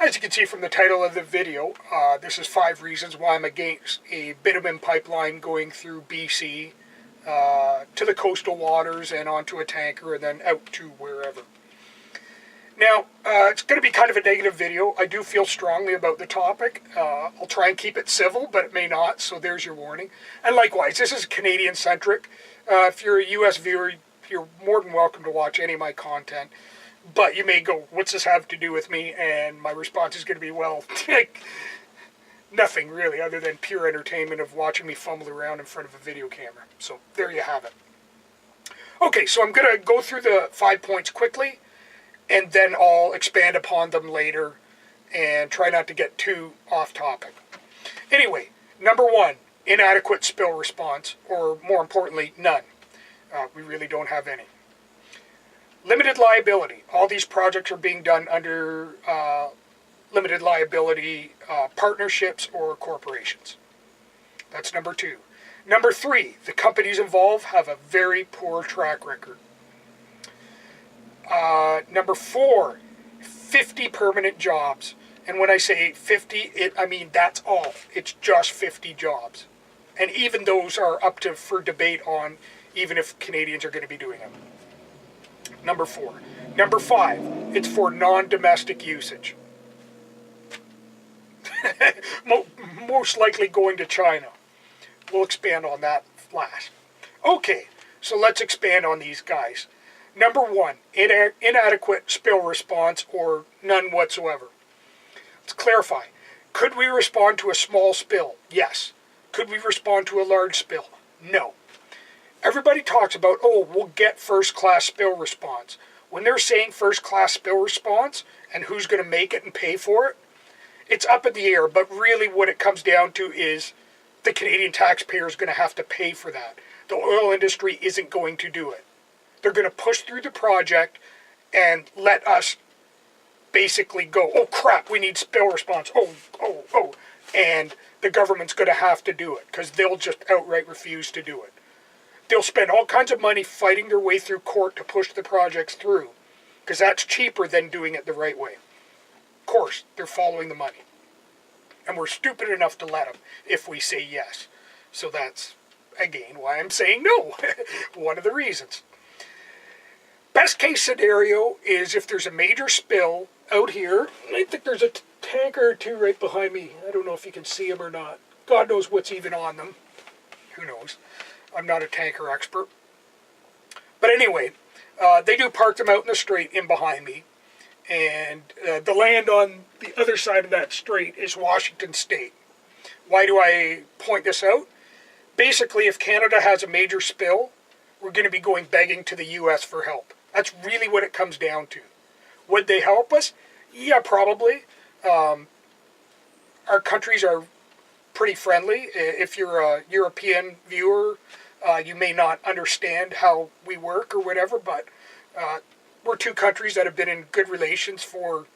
As you can see from the title of the video, this is 5 reasons why I'm against a bitumen pipeline going through BC to the coastal waters and onto a tanker and then out to wherever. Now, it's going to be kind of a negative video. I do feel strongly about the topic. I'll try and keep it civil, but it may not, so there's your warning. And likewise, this is Canadian-centric. If you're a U.S. viewer, you're more than welcome to watch any of my content. But you may go, what's this have to do with me? And my response is going to be, well, nothing really, other than pure entertainment of watching me fumble around in front of a video camera. So there you have it. Okay, so I'm going to go through the 5 points quickly, and then I'll expand upon them later and try not to get too off topic. Anyway, number 1, inadequate spill response, or more importantly, none. We really don't have any. Limited liability. All these projects are being done under limited liability partnerships or corporations. That's number 2. Number 3, the companies involved have a very poor track record. Number 4, 50 permanent jobs. And when I say 50, I mean that's all. It's just 50 jobs. And even those are up for debate on even if Canadians are going to be doing them. Number 4. Number 5, it's for non-domestic usage. Most likely going to China. We'll expand on that last. Okay, so let's expand on these guys. Number 1, inadequate spill response or none whatsoever. Let's clarify. Could we respond to a small spill? Yes. Could we respond to a large spill? No. Everybody talks about, oh, we'll get first-class spill response. When they're saying first-class spill response and who's going to make it and pay for it, it's up in the air, but really what it comes down to is the Canadian taxpayer is going to have to pay for that. The oil industry isn't going to do it. They're going to push through the project and let us basically go, oh crap, we need spill response, oh, and the government's going to have to do it because they'll just outright refuse to do it. They'll spend all kinds of money fighting their way through court to push the projects through because that's cheaper than doing it the right way. Of course, they're following the money. And we're stupid enough to let them if we say yes. So that's, again, why I'm saying no. One of the reasons. Best case scenario is if there's a major spill out here. I think there's a tanker or two right behind me. I don't know if you can see them or not. God knows what's even on them. Who knows? I'm not a tanker expert. But anyway, they do park them out in the strait in behind me. And the land on the other side of that strait is Washington State. Why do I point this out? Basically, if Canada has a major spill, we're going to be going begging to the U.S. for help. That's really what it comes down to. Would they help us? Yeah, probably. Our countries are pretty friendly. If you're a European viewer, you may not understand how we work or whatever, but we're two countries that have been in good relations for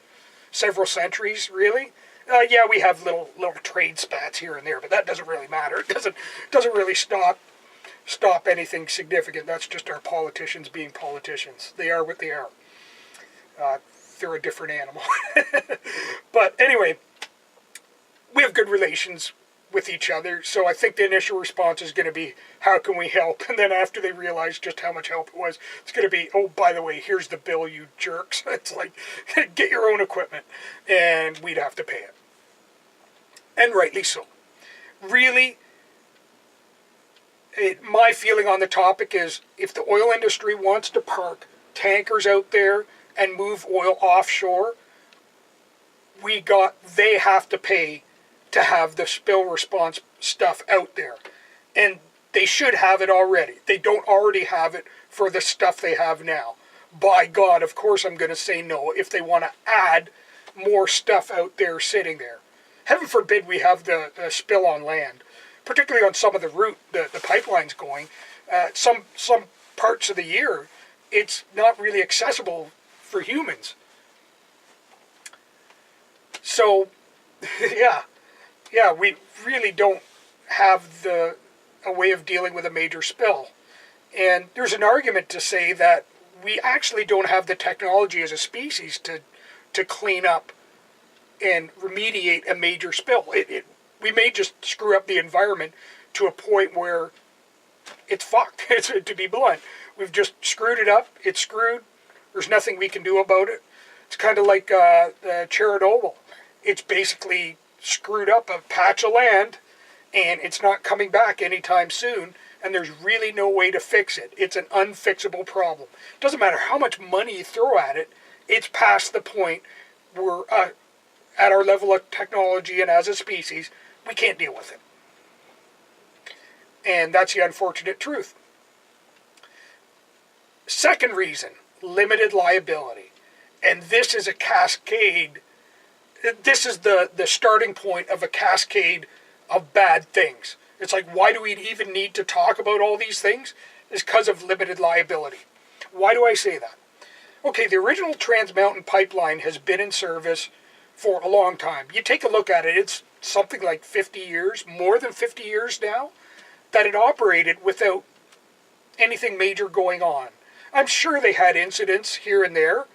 several centuries, really. Yeah, we have little trade spats here and there, but that doesn't really matter. It doesn't really stop anything significant. That's just our politicians being politicians. They are what they are. They're a different animal. But anyway, we have good relations with each other, so I think the initial response is going to be, how can we help? And then after they realize just how much help it was, it's going to be, oh, by the way, here's the bill, you jerks. It's like, get your own equipment, and we'd have to pay it. And rightly so. Really, my feeling on the topic is, if the oil industry wants to park tankers out there and move oil offshore, they have to pay to have the spill response stuff out there. And they should have it already. They don't already have it for the stuff they have now. By God, of course I'm going to say no if they want to add more stuff out there sitting there. Heaven forbid we have the spill on land, particularly on some of the route the pipeline's going. Some parts of the year, it's not really accessible for humans. So, yeah, we really don't have a way of dealing with a major spill. And there's an argument to say that we actually don't have the technology as a species to clean up and remediate a major spill. We may just screw up the environment to a point where it's fucked, to be blunt. We've just screwed it up. It's screwed. There's nothing we can do about it. It's kind of like Chernobyl. It's basically screwed up a patch of land, and it's not coming back anytime soon, and there's really no way to fix it. It's an unfixable problem. It doesn't matter how much money you throw at it, it's past the point where, at our level of technology and as a species, we can't deal with it. And that's the unfortunate truth. Second reason, limited liability. And this is a cascade. This is the starting point of a cascade of bad things. It's like, why do we even need to talk about all these things? It's because of limited liability. Why do I say that? Okay, the original Trans Mountain Pipeline has been in service for a long time. You take a look at it, it's something like 50 years, more than 50 years now, that it operated without anything major going on. I'm sure they had incidents here and there,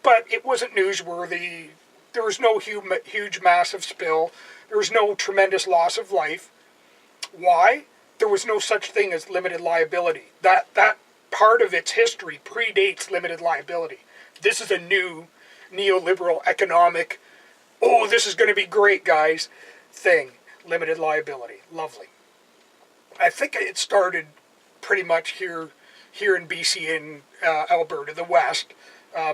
but it wasn't newsworthy. There was no huge massive spill. There was no tremendous loss of life. Why? There was no such thing as limited liability. That part of its history predates limited liability. This is a new neoliberal economic, oh, this is going to be great, guys, thing. Limited liability. Lovely. I think it started pretty much here in BC and Alberta, the West,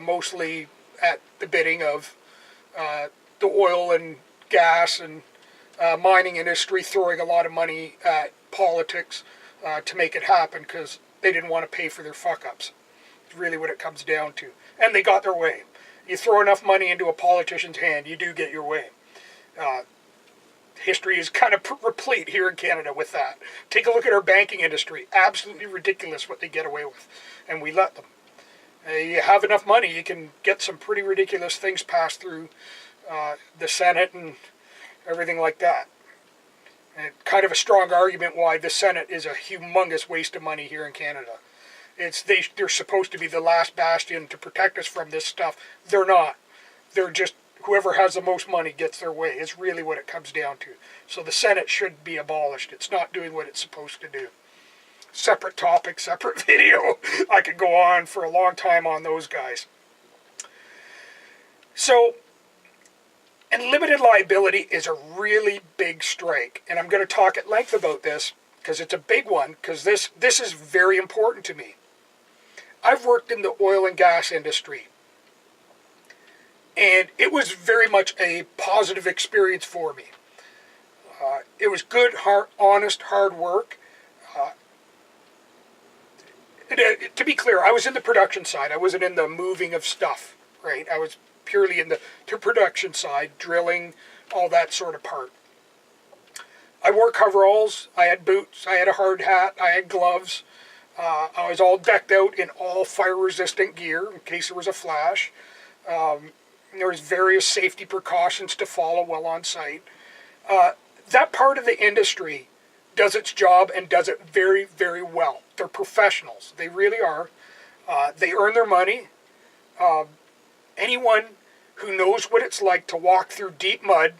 mostly at the bidding of the oil and gas and mining industry throwing a lot of money at politics to make it happen because they didn't want to pay for their fuck-ups. It's really what it comes down to. And they got their way. You throw enough money into a politician's hand, you do get your way. History is kind of replete here in Canada with that. Take a look at our banking industry. Absolutely ridiculous what they get away with. And we let them. You have enough money, you can get some pretty ridiculous things passed through the Senate and everything like that. And kind of a strong argument why the Senate is a humongous waste of money here in Canada. They're supposed to be the last bastion to protect us from this stuff. They're not. They're just whoever has the most money gets their way. It's really what it comes down to. So the Senate should be abolished. It's not doing what it's supposed to do. Separate topic, separate video. I could go on for a long time on those guys. So, and limited liability is a really big strike. And I'm going to talk at length about this because it's a big one, because this is very important to me. I've worked in the oil and gas industry. And it was very much a positive experience for me. It was good, honest, hard work. To be clear, I was in the production side. I wasn't in the moving of stuff, right? I was purely in the production side, drilling, all that sort of part. I wore coveralls, I had boots, I had a hard hat, I had gloves. I was all decked out in all fire-resistant gear in case there was a flash. There was various safety precautions to follow while on site. That part of the industry does its job and does it very, very well. They're professionals. They really are. They earn their money. Anyone who knows what it's like to walk through deep mud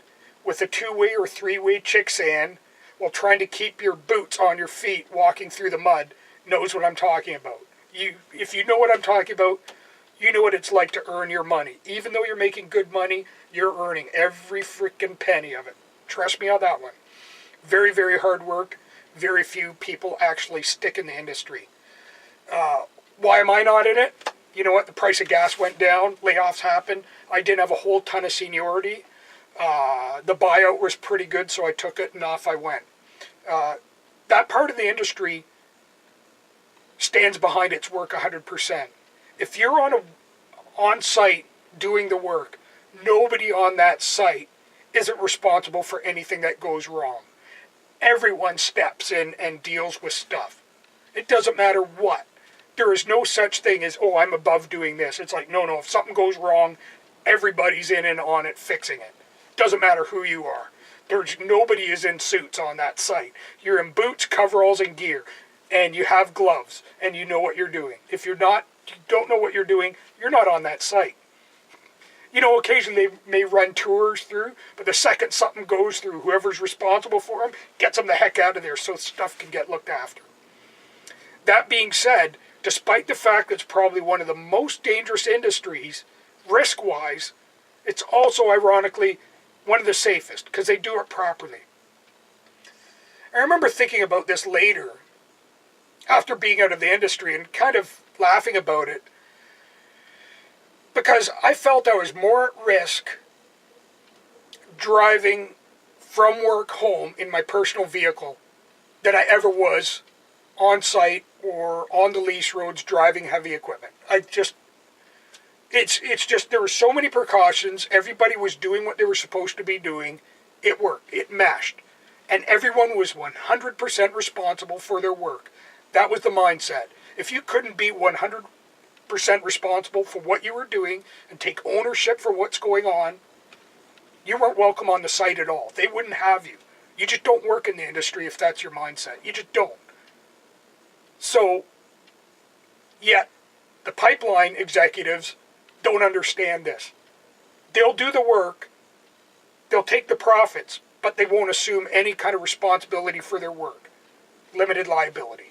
with a 2-way or 3-way chick sand while trying to keep your boots on your feet walking through the mud knows what I'm talking about. If you know what I'm talking about, you know what it's like to earn your money. Even though you're making good money, you're earning every freaking penny of it. Trust me on that one. Very, very hard work. Very few people actually stick in the industry. Why am I not in it? You know what? The price of gas went down. Layoffs happened. I didn't have a whole ton of seniority. The buyout was pretty good, so I took it and off I went. That part of the industry stands behind its work 100%. If you're on site doing the work, nobody on that site isn't responsible for anything that goes wrong. Everyone steps in and deals with stuff. It doesn't matter what. There is no such thing as, oh, I'm above doing this. It's like, no, if something goes wrong, everybody's in and on it fixing it. Doesn't matter who you are. Nobody is in suits on that site. You're in boots, coveralls, and gear. And you have gloves, and you know what you're doing. If you don't know what you're doing, you're not on that site. You know, occasionally they may run tours through, but the second something goes through, whoever's responsible for them gets them the heck out of there so stuff can get looked after. That being said, despite the fact that it's probably one of the most dangerous industries, risk-wise, it's also, ironically, one of the safest, because they do it properly. I remember thinking about this later, after being out of the industry, and kind of laughing about it, because I felt I was more at risk driving from work home in my personal vehicle than I ever was on site or on the lease roads driving heavy equipment. It's just, there were so many precautions. Everybody was doing what they were supposed to be doing. It worked. It meshed. And everyone was 100% responsible for their work. That was the mindset. If you couldn't be 100% responsible for what you were doing and take ownership for what's going on, you weren't welcome on the site at all. They wouldn't have you. You just don't work in the industry if that's your mindset. You just don't. So, yet, the pipeline executives don't understand this. They'll do the work, they'll take the profits, but they won't assume any kind of responsibility for their work. Limited liability.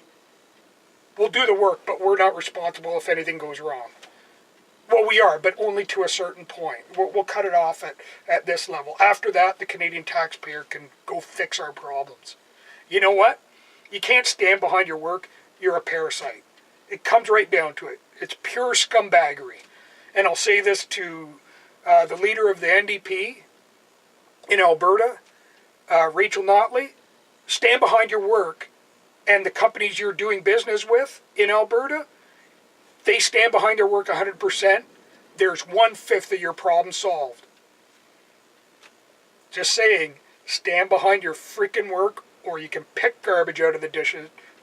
We'll do the work, but we're not responsible if anything goes wrong. Well, we are, but only to a certain point. We'll cut it off at this level. After that, the Canadian taxpayer can go fix our problems. You know what? You can't stand behind your work. You're a parasite. It comes right down to it. It's pure scumbaggery. And I'll say this to the leader of the NDP in Alberta, Rachel Notley, stand behind your work, and the companies you're doing business with in Alberta, they stand behind their work 100%, there's 1/5 of your problem solved. Just saying, stand behind your freaking work, or you can pick garbage out of the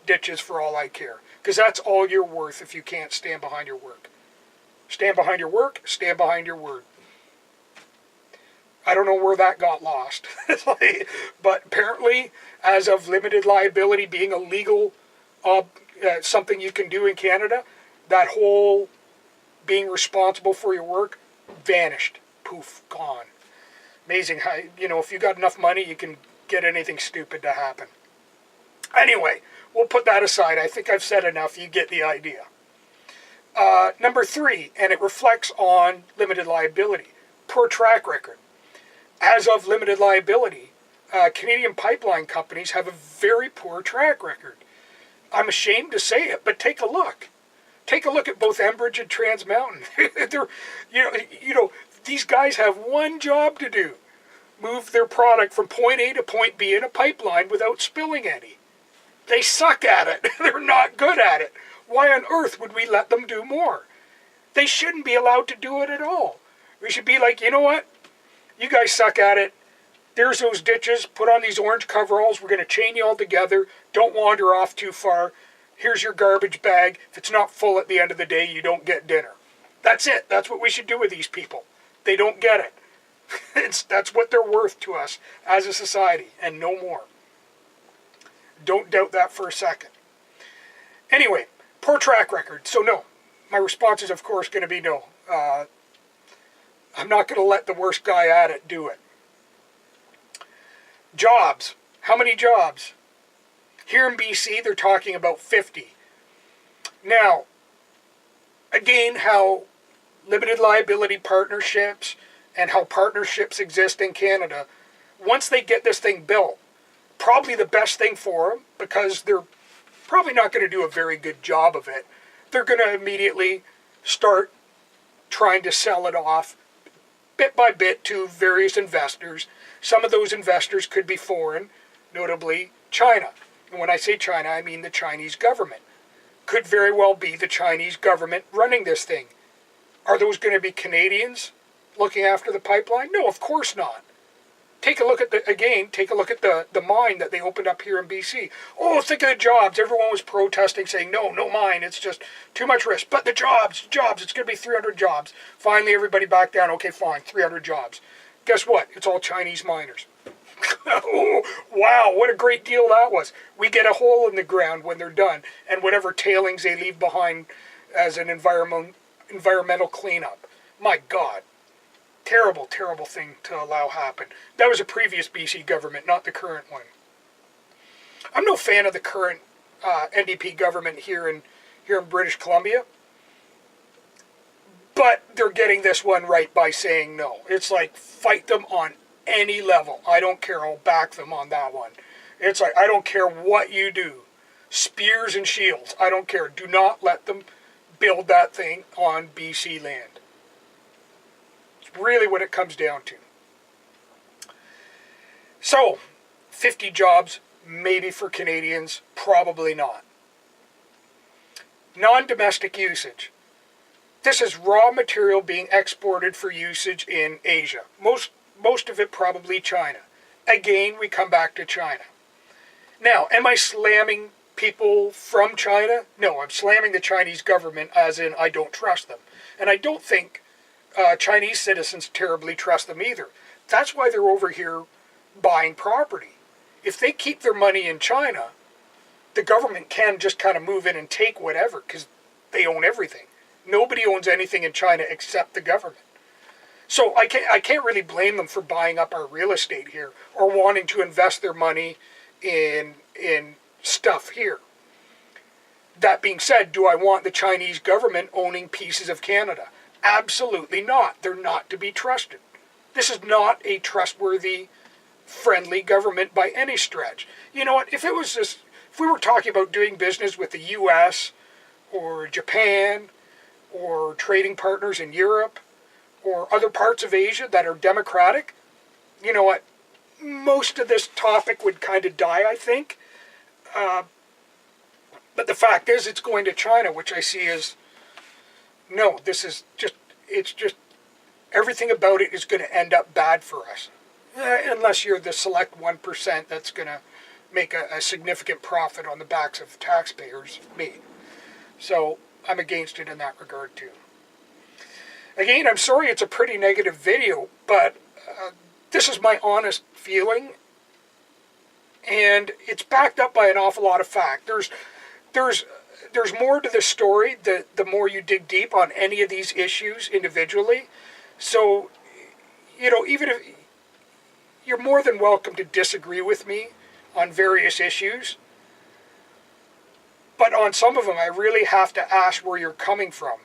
ditches for all I care. Because that's all you're worth if you can't stand behind your work. Stand behind your work, stand behind your word. I don't know where that got lost. But apparently, as of limited liability being a legal something you can do in Canada, that whole being responsible for your work vanished. Poof, gone. Amazing how, if you got enough money, you can get anything stupid to happen. Anyway, we'll put that aside. I think I've said enough. You get the idea. Number 3, and it reflects on limited liability. Poor track record. As of limited liability, Canadian pipeline companies have a very poor track record. I'm ashamed to say it, but take a look. Take a look at both Enbridge and Trans Mountain. They're, these guys have one job to do: move their product from point A to point B in a pipeline without spilling any. They suck at it. They're not good at it. Why on earth would we let them do more? They shouldn't be allowed to do it at all. We should be like, you know what? You guys suck at it. There's those ditches. Put on these orange coveralls. We're going to chain you all together. Don't wander off too far. Here's your garbage bag. If it's not full at the end of the day, you don't get dinner. That's it. That's what we should do with these people. They don't get it. That's what they're worth to us as a society, and no more. Don't doubt that for a second. Anyway, poor track record. So no. My response is, of course, going to be no. I'm not going to let the worst guy at it do it. Jobs. How many jobs? Here in BC, they're talking about 50. Now, again, how limited liability partnerships and how partnerships exist in Canada, once they get this thing built, probably the best thing for them, because they're probably not going to do a very good job of it, they're going to immediately start trying to sell it off bit by bit to various investors. Some of those investors could be foreign, notably China. And when I say China, I mean the Chinese government. Could very well be the Chinese government running this thing. Are those going to be Canadians looking after the pipeline? No, of course not. Take a look at the mine that they opened up here in BC. Oh, think of the jobs. Everyone was protesting, saying, no mine, it's just too much risk. But the jobs, it's going to be 300 jobs. Finally, everybody backed down. Okay, fine, 300 jobs. Guess what? It's all Chinese miners. Oh, wow, what a great deal that was. We get a hole in the ground when they're done, and whatever tailings they leave behind as an environmental cleanup. My God. Terrible, terrible thing to allow happen. That was a previous BC government, not the current one. I'm no fan of the current NDP government here in British Columbia, but they're getting this one right by saying no. It's like, fight them on any level. I don't care. I'll back them on that one. It's like, I don't care what you do. Spears and shields. I don't care. Do not let them build that thing on BC land. It's really what it comes down to. So, 50 jobs, maybe for Canadians, probably not. Non-domestic usage. This is raw material being exported for usage in Asia. Most of it probably China. Again, we come back to China. Now, am I slamming people from China? No, I'm slamming the Chinese government, as in I don't trust them. And I don't think Chinese citizens terribly trust them either. That's why they're over here buying property. If they keep their money in China, the government can just kind of move in and take whatever, because they own everything. Nobody owns anything in China except the government. So I can't really blame them for buying up our real estate here or wanting to invest their money in stuff here. That being said, do I want the Chinese government owning pieces of Canada? Absolutely not. They're not to be trusted. This is not a trustworthy, friendly government by any stretch. You know what? If we were talking about doing business with the U.S. or Japan or trading partners in Europe or other parts of Asia that are democratic, you know what? Most of this topic would kind of die, I think. But the fact is, it's going to China, which I see as, no, it's just, everything about it is going to end up bad for us. Unless you're the select 1% that's going to make a significant profit on the backs of taxpayers, me. So I'm against it in that regard too. Again, I'm sorry it's a pretty negative video, but this is my honest feeling, and it's backed up by an awful lot of fact. There's more to the story the more you dig deep on any of these issues individually. So, even if you're more than welcome to disagree with me on various issues, but on some of them I really have to ask where you're coming from,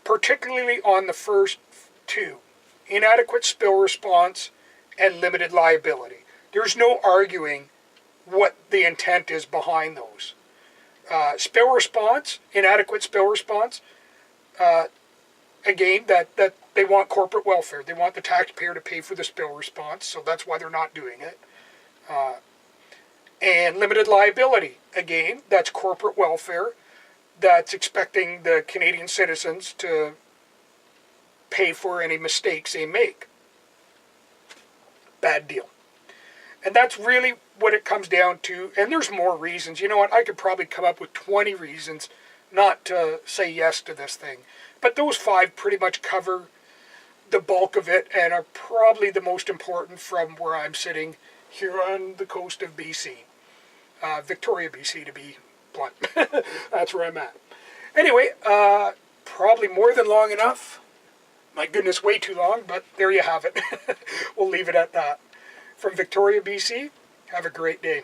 particularly on the first two, inadequate spill response and limited liability. There's no arguing what the intent is behind those. Spill response, inadequate spill response, again, that they want corporate welfare. They want the taxpayer to pay for the spill response, so that's why they're not doing it. And limited liability, again, that's corporate welfare. That's expecting the Canadian citizens to pay for any mistakes they make. Bad deal. And that's really what it comes down to. And there's more reasons. You know what? I could probably come up with 20 reasons not to say yes to this thing. But those 5 pretty much cover the bulk of it and are probably the most important from where I'm sitting here on the coast of BC. Victoria, BC, to be blunt. That's where I'm at. Anyway, probably more than long enough. My goodness, way too long, but there you have it. We'll leave it at that. From Victoria, BC, have a great day.